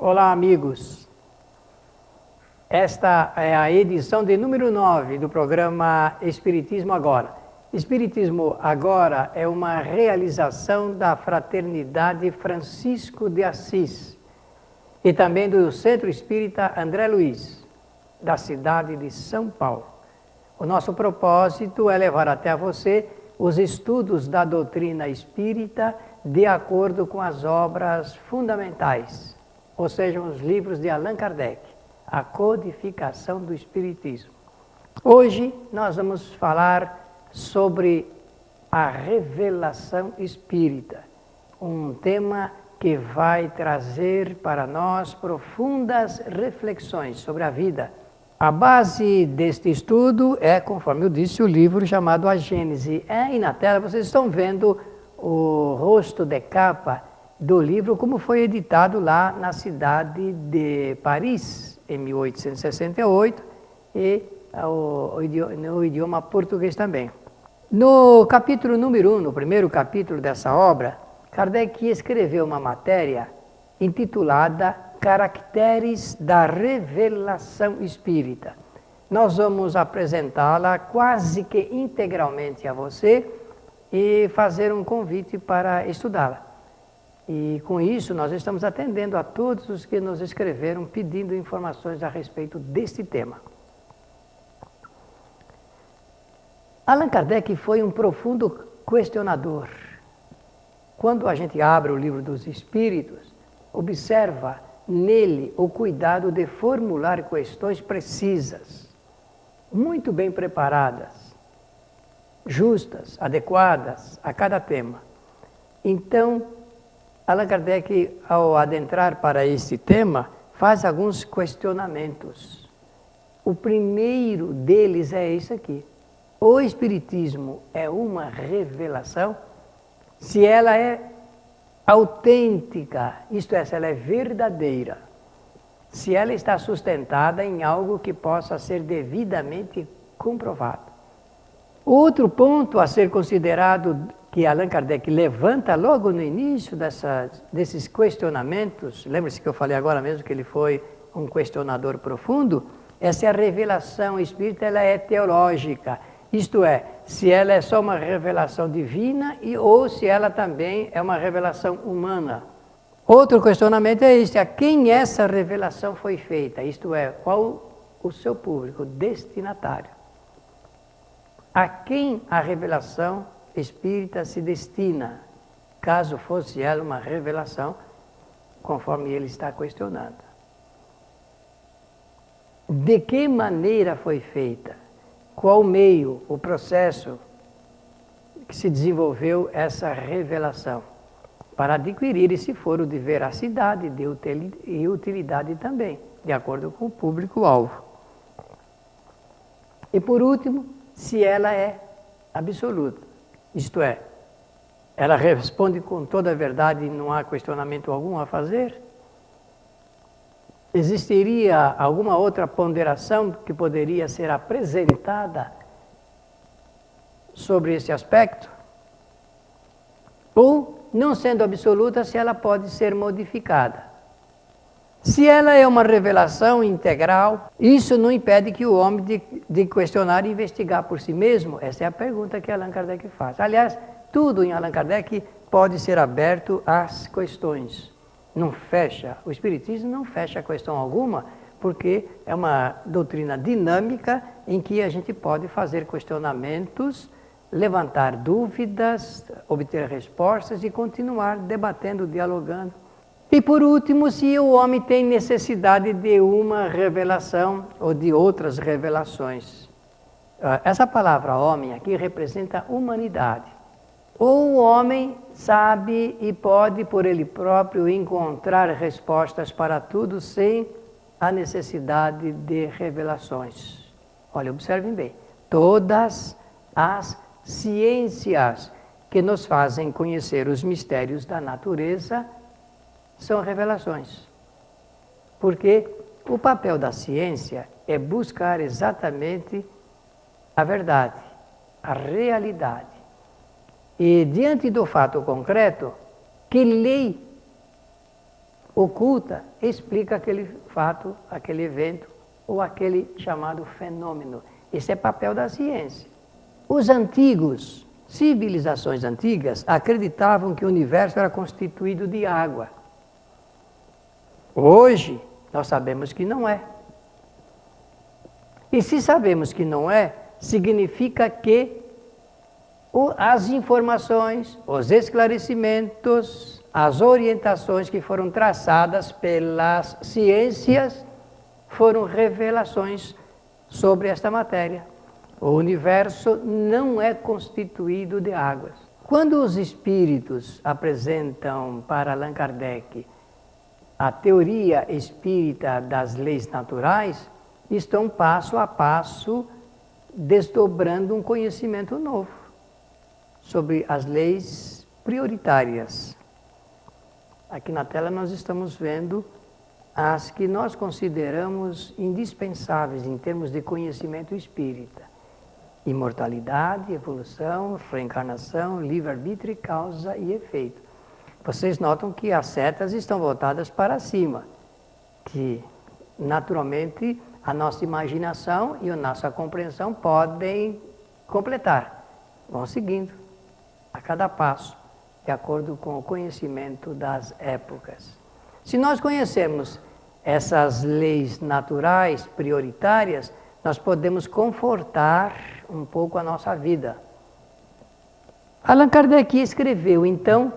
Olá, amigos. Esta é a edição de número 9 do programa Espiritismo Agora. Espiritismo Agora é uma realização da Fraternidade Francisco de Assis e também do Centro Espírita André Luiz, da cidade de São Paulo. O nosso propósito é levar até você os estudos da doutrina espírita de acordo com as obras fundamentais, ou seja, os livros de Allan Kardec, a codificação do Espiritismo. Hoje nós vamos falar sobre a revelação espírita, um tema que vai trazer para nós profundas reflexões sobre a vida. A base deste estudo é, conforme eu disse, o livro chamado A Gênese. E na tela vocês estão vendo o rosto de capa do livro, como foi editado lá na cidade de Paris, em 1868, e no idioma português também. No capítulo número 1, no primeiro capítulo dessa obra, Kardec escreveu uma matéria intitulada Caracteres da Revelação Espírita. Nós vamos apresentá-la quase que integralmente a você e fazer um convite para estudá-la. E com isso nós estamos atendendo a todos os que nos escreveram pedindo informações a respeito deste tema. Allan Kardec foi um profundo questionador. Quando a gente abre o livro dos Espíritos, observa nele o cuidado de formular questões precisas, muito bem preparadas, justas, adequadas a cada tema. Então, Allan Kardec, ao adentrar para este tema, faz alguns questionamentos. O primeiro deles é esse aqui. O Espiritismo é uma revelação? Se ela é autêntica, isto é, se ela é verdadeira, se ela está sustentada em algo que possa ser devidamente comprovado. Outro ponto a ser considerado, que Allan Kardec levanta logo no início desses questionamentos, lembre-se que eu falei agora mesmo que ele foi um questionador profundo, é se a revelação espírita ela é teológica, isto é, se ela é só uma revelação divina ou se ela também é uma revelação humana. Outro questionamento é este: a quem essa revelação foi feita? Isto é, qual o seu público, destinatário? A quem a revelação espírita se destina, caso fosse ela uma revelação, conforme ele está questionando? De que maneira foi feita? Qual o meio, o processo que se desenvolveu essa revelação? Para adquirir esse foro de veracidade e utilidade também, de acordo com o público-alvo. E por último, se ela é absoluta, isto é, ela responde com toda a verdade e não há questionamento algum a fazer? Existiria alguma outra ponderação que poderia ser apresentada sobre esse aspecto? Ou, não sendo absoluta, se ela pode ser modificada? Se ela é uma revelação integral, isso não impede que o homem de questionar e investigar por si mesmo? Essa é a pergunta que Allan Kardec faz. Aliás, tudo em Allan Kardec pode ser aberto às questões. Não fecha, o Espiritismo não fecha questão alguma, porque é uma doutrina dinâmica em que a gente pode fazer questionamentos, levantar dúvidas, obter respostas e continuar debatendo, dialogando. E por último, se o homem tem necessidade de uma revelação ou de outras revelações. Essa palavra homem aqui representa humanidade. Ou o homem sabe e pode por ele próprio encontrar respostas para tudo sem a necessidade de revelações. Olha, observem bem, todas as ciências que nos fazem conhecer os mistérios da natureza são revelações. Porque o papel da ciência é buscar exatamente a verdade, a realidade. E diante do fato concreto, que lei oculta explica aquele fato, aquele evento ou aquele chamado fenômeno. Esse é papel da ciência. Os antigos, civilizações antigas, acreditavam que o universo era constituído de água. Hoje, nós sabemos que não é. E se sabemos que não é, significa que as informações, os esclarecimentos, as orientações que foram traçadas pelas ciências foram revelações sobre esta matéria. O universo não é constituído de águas. Quando os espíritos apresentam para Allan Kardec a teoria espírita das leis naturais, estão passo a passo desdobrando um conhecimento novo sobre as leis prioritárias. Aqui na tela nós estamos vendo as que nós consideramos indispensáveis em termos de conhecimento espírita. Imortalidade, evolução, reencarnação, livre-arbítrio, causa e efeito. Vocês notam que as setas estão voltadas para cima, que naturalmente a nossa imaginação e a nossa compreensão podem completar. Vão seguindo a cada passo, de acordo com o conhecimento das épocas. Se nós conhecermos essas leis naturais prioritárias, nós podemos confortar um pouco a nossa vida. Allan Kardec escreveu, então,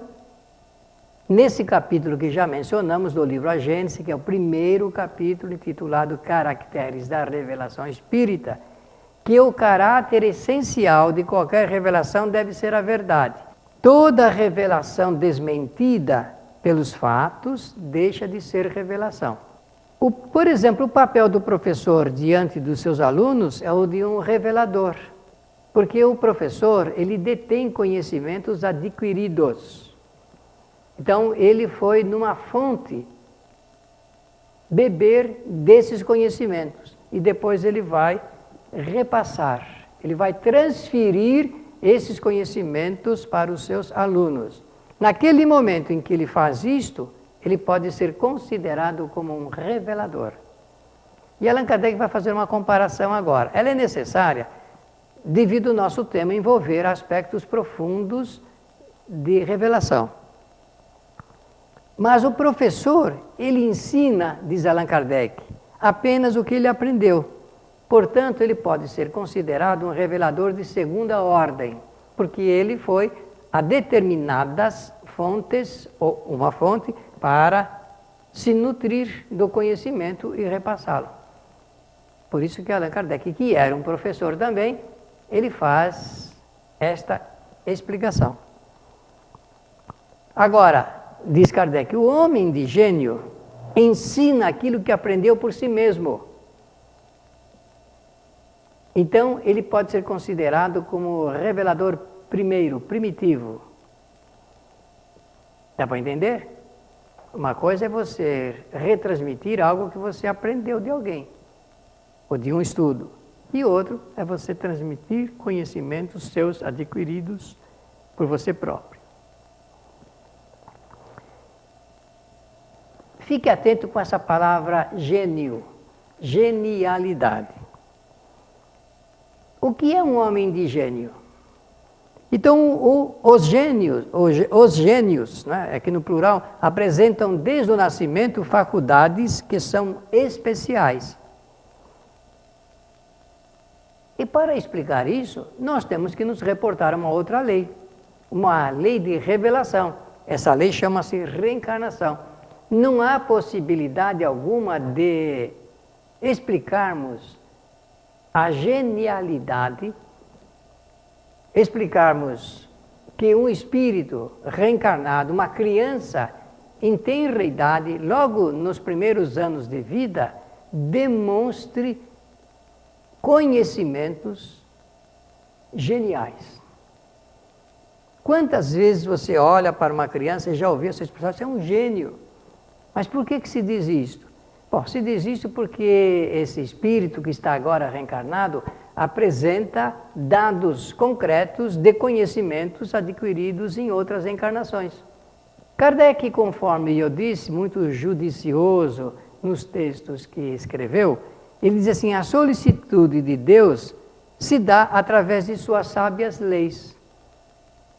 nesse capítulo que já mencionamos do livro A Gênese, que é o primeiro capítulo intitulado Caracteres da Revelação Espírita, que o caráter essencial de qualquer revelação deve ser a verdade. Toda revelação desmentida pelos fatos deixa de ser revelação. Por exemplo, o papel do professor diante dos seus alunos é o de um revelador, porque o professor, ele detém conhecimentos adquiridos. Então, ele foi numa fonte beber desses conhecimentos e depois ele vai repassar, ele vai transferir esses conhecimentos para os seus alunos. Naquele momento em que ele faz isto, ele pode ser considerado como um revelador. E Allan Kardec vai fazer uma comparação agora. Ela é necessária devido ao nosso tema envolver aspectos profundos de revelação. Mas o professor, ele ensina, diz Allan Kardec, apenas o que ele aprendeu. Portanto, ele pode ser considerado um revelador de segunda ordem, porque ele foi a determinadas fontes, ou uma fonte, para se nutrir do conhecimento e repassá-lo. Por isso que Allan Kardec, que era um professor também, ele faz esta explicação. Agora, diz Kardec, o homem de gênio ensina aquilo que aprendeu por si mesmo. Então, ele pode ser considerado como revelador primeiro, primitivo. Dá para entender? Uma coisa é você retransmitir algo que você aprendeu de alguém, ou de um estudo. E outro é você transmitir conhecimentos seus adquiridos por você próprio. Fique atento com essa palavra gênio, genialidade. O que é um homem de gênio? Então, os gênios, né, aqui no plural, apresentam desde o nascimento faculdades que são especiais. E para explicar isso, nós temos que nos reportar a uma outra lei, uma lei de revelação. Essa lei chama-se reencarnação. Não há possibilidade alguma de explicarmos a genialidade, explicarmos que um espírito reencarnado, uma criança em tenra idade, logo nos primeiros anos de vida, demonstre conhecimentos geniais. Quantas vezes você olha para uma criança e já ouviu essa expressão, você é um gênio. Mas por que se diz isto? Bom, se diz isto porque esse espírito que está agora reencarnado apresenta dados concretos de conhecimentos adquiridos em outras encarnações. Kardec, conforme eu disse, muito judicioso nos textos que escreveu, ele diz assim, a solicitude de Deus se dá através de suas sábias leis.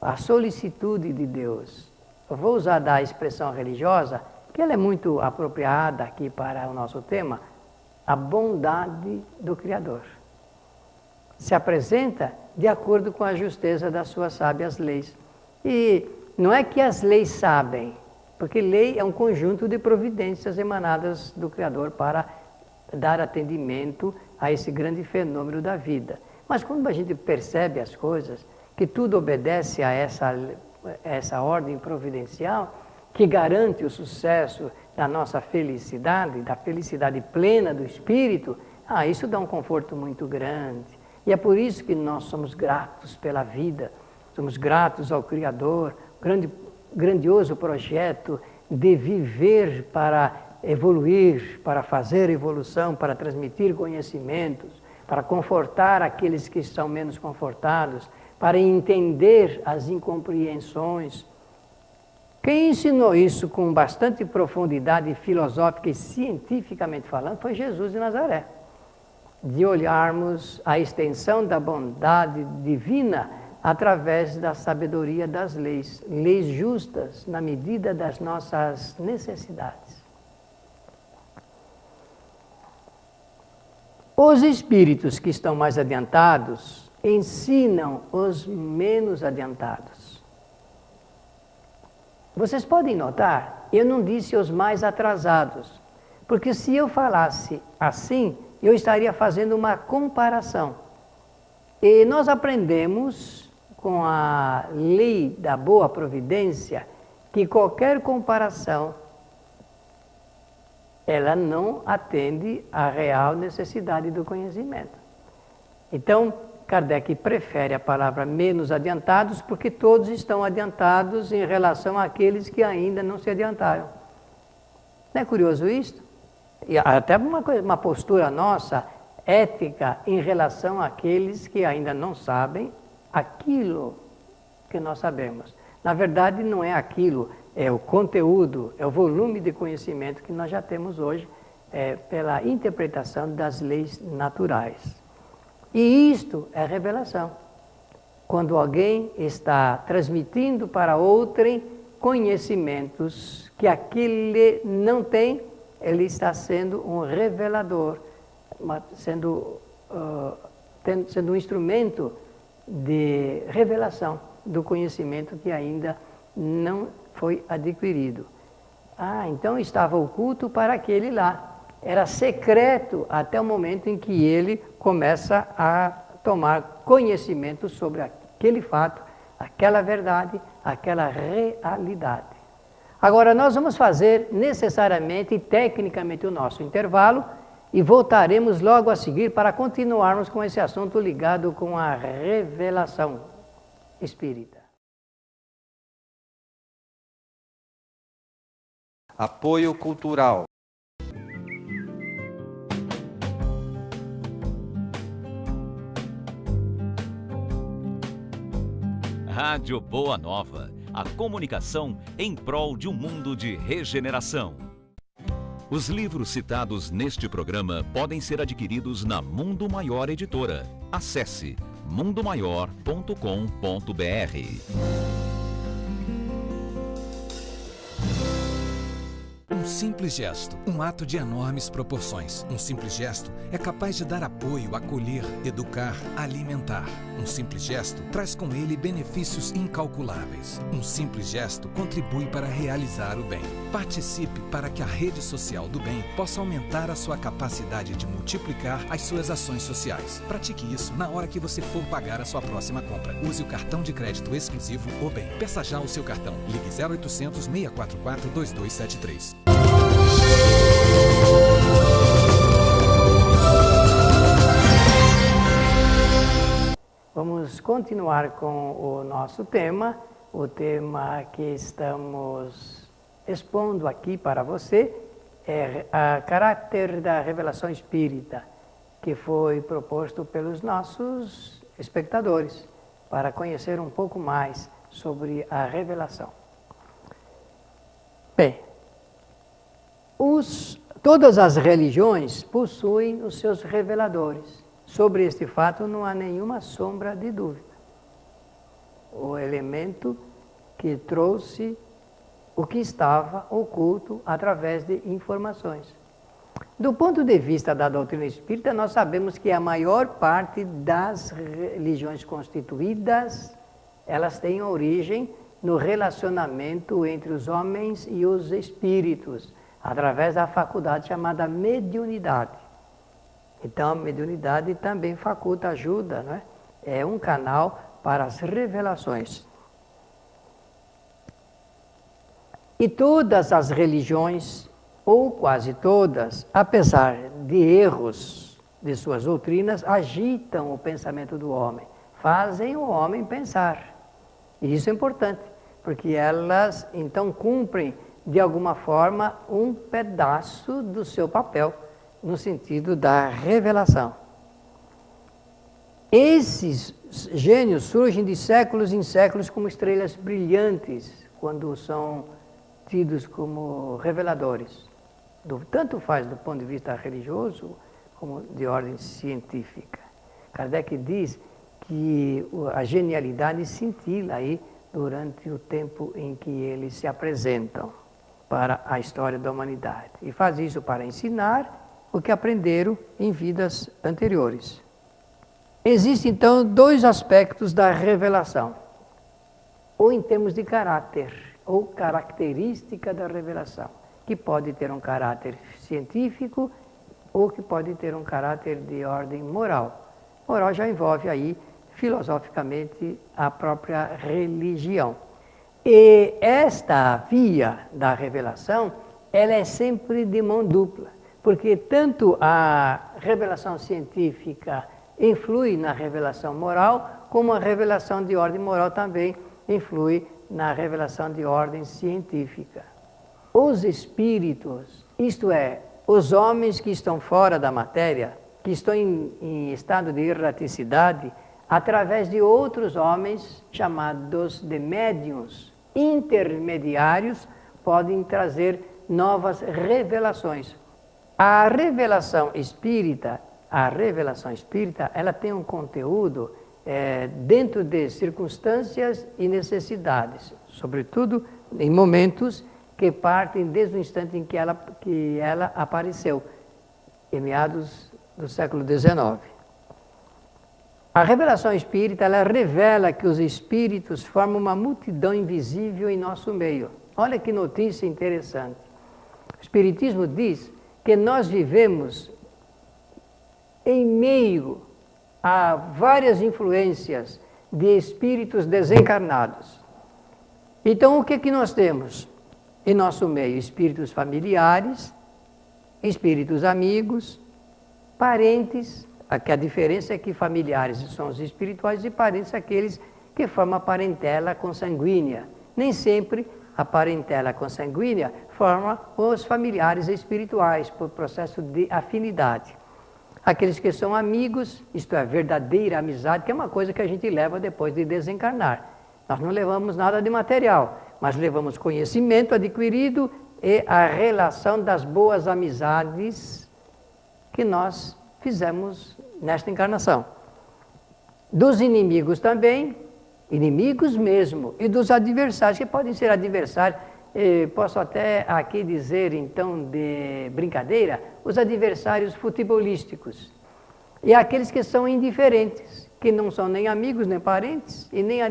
A solicitude de Deus. Eu vou usar da expressão religiosa, que ela é muito apropriada aqui para o nosso tema, a bondade do Criador. Se apresenta de acordo com a justeza das suas sábias leis. E não é que as leis sabem, porque lei é um conjunto de providências emanadas do Criador para dar atendimento a esse grande fenômeno da vida. Mas quando a gente percebe as coisas, que tudo obedece a essa ordem providencial, que garante o sucesso da nossa felicidade, da felicidade plena do espírito, isso dá um conforto muito grande. E é por isso que nós somos gratos pela vida, somos gratos ao Criador, grandioso projeto de viver para evoluir, para fazer evolução, para transmitir conhecimentos, para confortar aqueles que estão menos confortados, para entender as incompreensões. Quem ensinou isso com bastante profundidade filosófica e cientificamente falando foi Jesus de Nazaré. De olharmos a extensão da bondade divina através da sabedoria das leis, leis justas na medida das nossas necessidades. Os espíritos que estão mais adiantados ensinam os menos adiantados. Vocês podem notar, eu não disse os mais atrasados, porque se eu falasse assim, eu estaria fazendo uma comparação. E nós aprendemos com a lei da boa providência que qualquer comparação ela não atende à real necessidade do conhecimento. Então, Kardec prefere a palavra menos adiantados, porque todos estão adiantados em relação àqueles que ainda não se adiantaram. Não é curioso isso? E até uma postura nossa, ética, em relação àqueles que ainda não sabem aquilo que nós sabemos. Na verdade, não é aquilo, é o conteúdo, é o volume de conhecimento que nós já temos hoje pela interpretação das leis naturais. E isto é revelação. Quando alguém está transmitindo para outrem conhecimentos que aquele não tem, ele está sendo um revelador, sendo um instrumento de revelação do conhecimento que ainda não foi adquirido. Então estava oculto para aquele lá. Era secreto até o momento em que ele começa a tomar conhecimento sobre aquele fato, aquela verdade, aquela realidade. Agora, nós vamos fazer necessariamente e tecnicamente o nosso intervalo e voltaremos logo a seguir para continuarmos com esse assunto ligado com a revelação espírita. Apoio cultural. Rádio Boa Nova, a comunicação em prol de um mundo de regeneração. Os livros citados neste programa podem ser adquiridos na Mundo Maior Editora. Acesse mundomaior.com.br. Um simples gesto, um ato de enormes proporções. Um simples gesto é capaz de dar apoio, acolher, educar, alimentar. Um simples gesto traz com ele benefícios incalculáveis. Um simples gesto contribui para realizar o bem. Participe para que a rede social do bem possa aumentar a sua capacidade de multiplicar as suas ações sociais. Pratique isso na hora que você for pagar a sua próxima compra. Use o cartão de crédito exclusivo O Bem. Peça já o seu cartão. Ligue 0800 644 2273. Vamos continuar com o nosso tema, o tema que estamos expondo aqui para você é a caráter da revelação espírita, que foi proposto pelos nossos espectadores, para conhecer um pouco mais sobre a revelação. Bem, todas as religiões possuem os seus reveladores. Sobre este fato não há nenhuma sombra de dúvida. O elemento que trouxe o que estava oculto através de informações. Do ponto de vista da doutrina espírita, nós sabemos que a maior parte das religiões constituídas, elas têm origem no relacionamento entre os homens e os espíritos, através da faculdade chamada mediunidade. Então, a mediunidade também faculta, ajuda, não é? É um canal para as revelações. E todas as religiões, ou quase todas, apesar de erros de suas doutrinas, agitam o pensamento do homem, fazem o homem pensar. E isso é importante, porque elas então cumprem, de alguma forma, um pedaço do seu papel, no sentido da revelação. Esses gênios surgem de séculos em séculos como estrelas brilhantes, quando são tidos como reveladores. Tanto faz do ponto de vista religioso, como de ordem científica. Kardec diz que a genialidade cintila aí durante o tempo em que eles se apresentam para a história da humanidade. E faz isso para ensinar o que aprenderam em vidas anteriores. Existem, então, dois aspectos da revelação. Ou em termos de caráter, ou característica da revelação, que pode ter um caráter científico ou que pode ter um caráter de ordem moral. Moral já envolve aí, filosoficamente, a própria religião. E esta via da revelação, ela é sempre de mão dupla, porque tanto a revelação científica influi na revelação moral, como a revelação de ordem moral também influi na revelação de ordem científica. Os espíritos, isto é, os homens que estão fora da matéria, que estão em estado de erraticidade, através de outros homens chamados de médiuns intermediários, podem trazer novas revelações. A revelação espírita, ela tem um conteúdo dentro de circunstâncias e necessidades, sobretudo em momentos que partem desde o instante em que ela apareceu, em meados do século XIX. A revelação espírita, ela revela que os espíritos formam uma multidão invisível em nosso meio. Olha que notícia interessante. O Espiritismo diz que nós vivemos em meio a várias influências de espíritos desencarnados. Então, o que nós temos em nosso meio? Espíritos familiares, espíritos amigos, parentes. Aqui a diferença é que familiares são os espirituais e parentes aqueles que formam a parentela consanguínea. Nem sempre a parentela consanguínea forma os familiares espirituais, por processo de afinidade. Aqueles que são amigos, isto é, verdadeira amizade, que é uma coisa que a gente leva depois de desencarnar. Nós não levamos nada de material, mas levamos conhecimento adquirido e a relação das boas amizades que nós fizemos nesta encarnação. Dos inimigos também, inimigos mesmo, e dos adversários, que podem ser adversários, posso até aqui dizer, então, de brincadeira, os adversários futebolísticos. E aqueles que são indiferentes, que não são nem amigos, nem parentes, e nem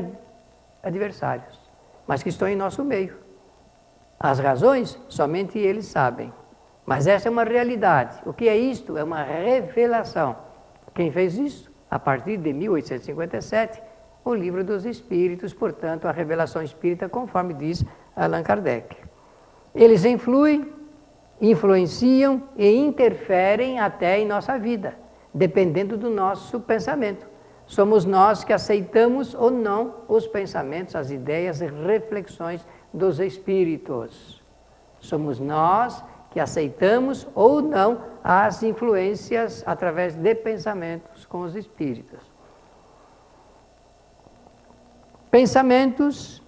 adversários, mas que estão em nosso meio. As razões, somente eles sabem. Mas essa é uma realidade. O que é isto? É uma revelação. Quem fez isso? A partir de 1857, o Livro dos Espíritos, portanto, a revelação espírita, conforme diz Allan Kardec. Eles influenciam e interferem até em nossa vida, dependendo do nosso pensamento. Somos nós que aceitamos ou não os pensamentos, as ideias e reflexões dos espíritos. Somos nós que aceitamos ou não as influências através de pensamentos com os espíritos. Pensamentos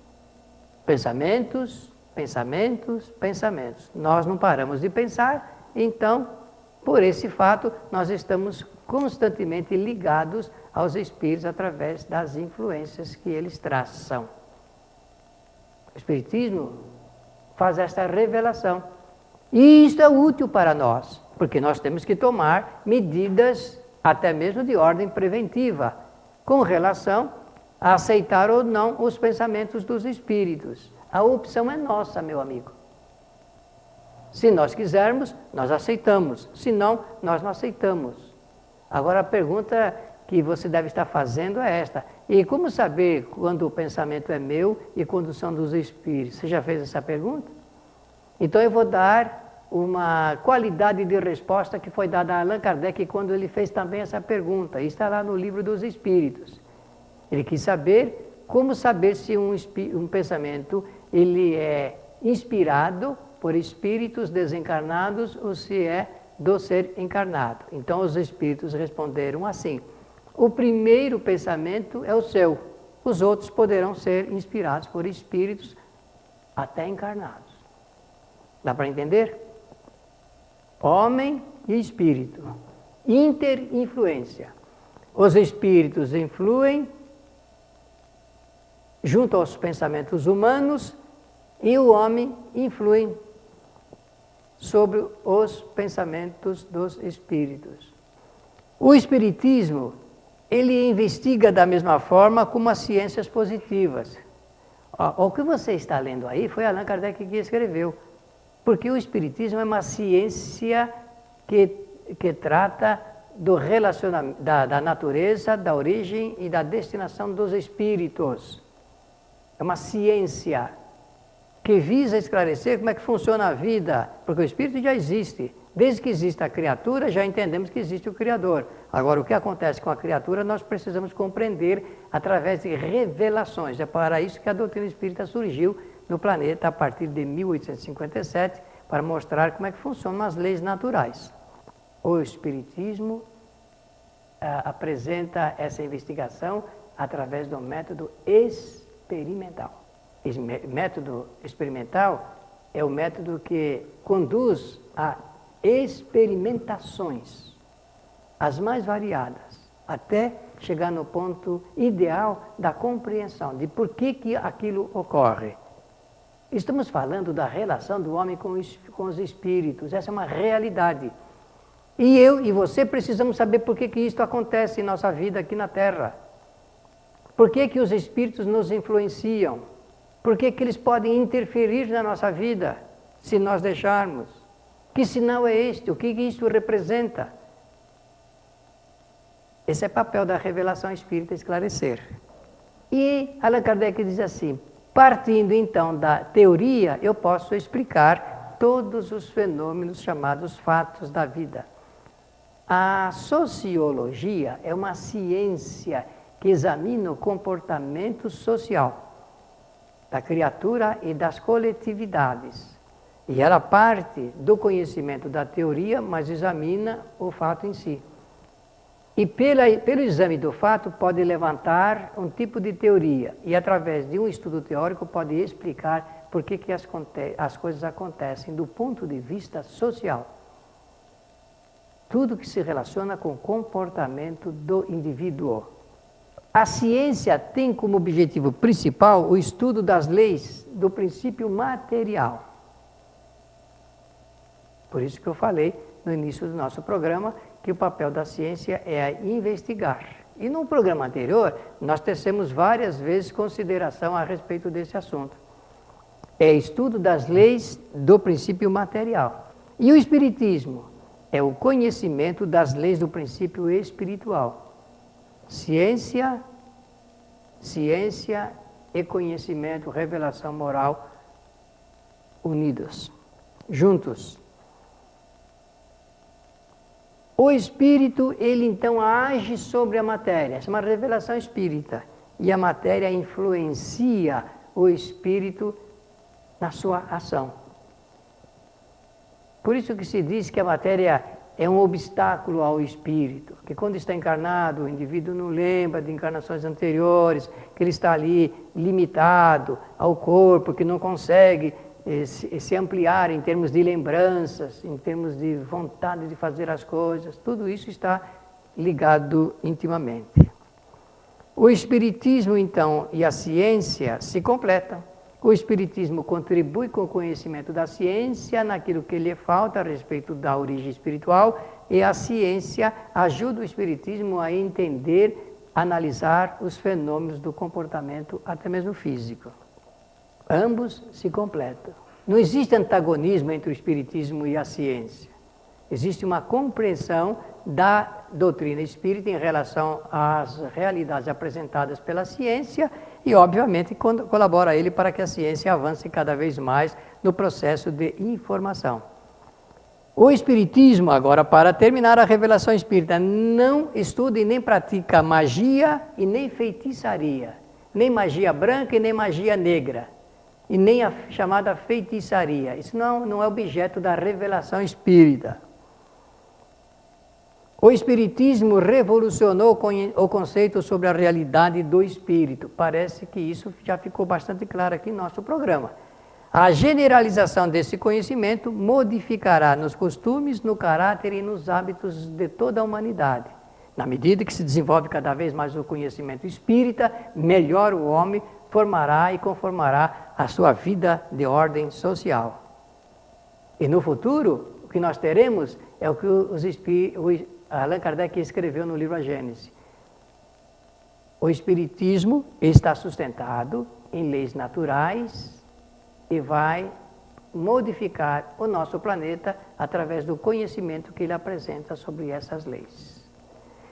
pensamentos, pensamentos. Nós não paramos de pensar, então, por esse fato, nós estamos constantemente ligados aos espíritos através das influências que eles traçam. O Espiritismo faz esta revelação. E isso é útil para nós, porque nós temos que tomar medidas, até mesmo de ordem preventiva, com relação a aceitar ou não os pensamentos dos espíritos. A opção é nossa, meu amigo. Se nós quisermos, nós aceitamos. Se não, nós não aceitamos. Agora a pergunta que você deve estar fazendo é esta: e como saber quando o pensamento é meu e quando são dos espíritos? Você já fez essa pergunta? Então eu vou dar uma qualidade de resposta que foi dada a Allan Kardec quando ele fez também essa pergunta. E está lá no Livro dos Espíritos. Ele quis saber como saber se um pensamento ele é inspirado por espíritos desencarnados ou se é do ser encarnado. Então os espíritos responderam assim: o primeiro pensamento é o seu, os outros poderão ser inspirados por espíritos até encarnados. Dá para entender? Homem e espírito, interinfluência. Os espíritos influem junto aos pensamentos humanos e o homem influi sobre os pensamentos dos espíritos. O espiritismo, ele investiga da mesma forma como as ciências positivas. O que você está lendo aí foi Allan Kardec que escreveu, porque o espiritismo é uma ciência que trata do relacionamento, da natureza, da origem e da destinação dos espíritos. É uma ciência que visa esclarecer como é que funciona a vida, porque o espírito já existe. Desde que existe a criatura, já entendemos que existe o Criador. Agora, o que acontece com a criatura, nós precisamos compreender através de revelações. É para isso que a doutrina espírita surgiu no planeta a partir de 1857, para mostrar como é que funcionam as leis naturais. O espiritismo apresenta essa investigação através do método experimental. Esse método experimental é o método que conduz a experimentações, as mais variadas, até chegar no ponto ideal da compreensão de por que aquilo ocorre. Estamos falando da relação do homem com os espíritos, essa é uma realidade. E eu e você precisamos saber por que isto acontece em nossa vida aqui na Terra. Por que os espíritos nos influenciam? Por que eles podem interferir na nossa vida, se nós deixarmos? Que sinal é este? O que isto representa? Esse é o papel da revelação espírita, esclarecer. E Allan Kardec diz assim: partindo então da teoria, eu posso explicar todos os fenômenos chamados fatos da vida. A sociologia é uma ciência que examina o comportamento social da criatura e das coletividades. E ela parte do conhecimento da teoria, mas examina o fato em si. E pelo exame do fato pode levantar um tipo de teoria e através de um estudo teórico pode explicar por que as coisas acontecem do ponto de vista social. Tudo que se relaciona com o comportamento do indivíduo. A ciência tem como objetivo principal o estudo das leis do princípio material. Por isso que eu falei no início do nosso programa que o papel da ciência é investigar. E no programa anterior, nós tecemos várias vezes consideração a respeito desse assunto. É estudo das leis do princípio material. E o espiritismo é o conhecimento das leis do princípio espiritual. Ciência e conhecimento, revelação moral, unidos, juntos. O espírito, ele então age sobre a matéria. Essa é uma revelação espírita. E a matéria influencia o espírito na sua ação. Por isso que se diz que a matéria é um obstáculo ao espírito, que quando está encarnado, o indivíduo não lembra de encarnações anteriores, que ele está ali limitado ao corpo, que não consegue se ampliar em termos de lembranças, em termos de vontade de fazer as coisas, tudo isso está ligado intimamente. O Espiritismo, então, e a ciência se completam. O Espiritismo contribui com o conhecimento da ciência naquilo que lhe falta a respeito da origem espiritual, e a ciência ajuda o Espiritismo a entender, analisar os fenômenos do comportamento, até mesmo físico. Ambos se completam. Não existe antagonismo entre o Espiritismo e a ciência. Existe uma compreensão da doutrina espírita em relação às realidades apresentadas pela ciência e, obviamente, colabora a ele para que a ciência avance cada vez mais no processo de informação. O Espiritismo, agora, para terminar a revelação espírita, não estuda e nem pratica magia e nem feitiçaria, nem magia branca e nem magia negra, e nem a chamada feitiçaria. Isso não é objeto da revelação espírita. O Espiritismo revolucionou o conceito sobre a realidade do espírito. Parece que isso já ficou bastante claro aqui no nosso programa. A generalização desse conhecimento modificará nos costumes, no caráter e nos hábitos de toda a humanidade. Na medida que se desenvolve cada vez mais o conhecimento espírita, melhor o homem formará e conformará a sua vida de ordem social. E no futuro, o que nós teremos é o que Allan Kardec escreveu no livro A Gênese. O Espiritismo está sustentado em leis naturais e vai modificar o nosso planeta através do conhecimento que ele apresenta sobre essas leis.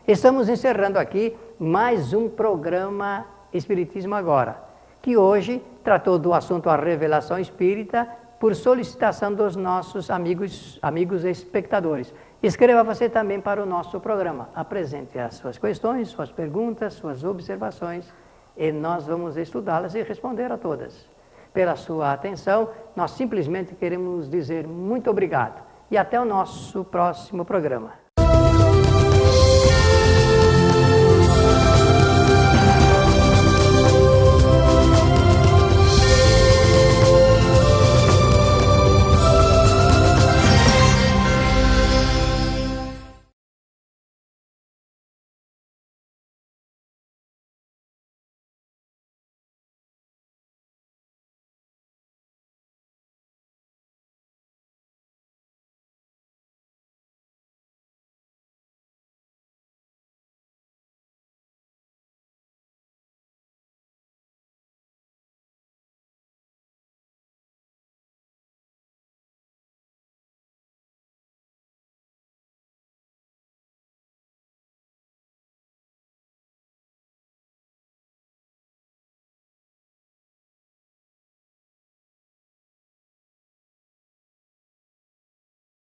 Estamos encerrando aqui mais um programa Espiritismo Agora, que hoje tratou do assunto a revelação espírita por solicitação dos nossos amigos espectadores. Escreva você também para o nosso programa. Apresente as suas questões, suas perguntas, suas observações e nós vamos estudá-las e responder a todas. Pela sua atenção, nós simplesmente queremos dizer muito obrigado e até o nosso próximo programa.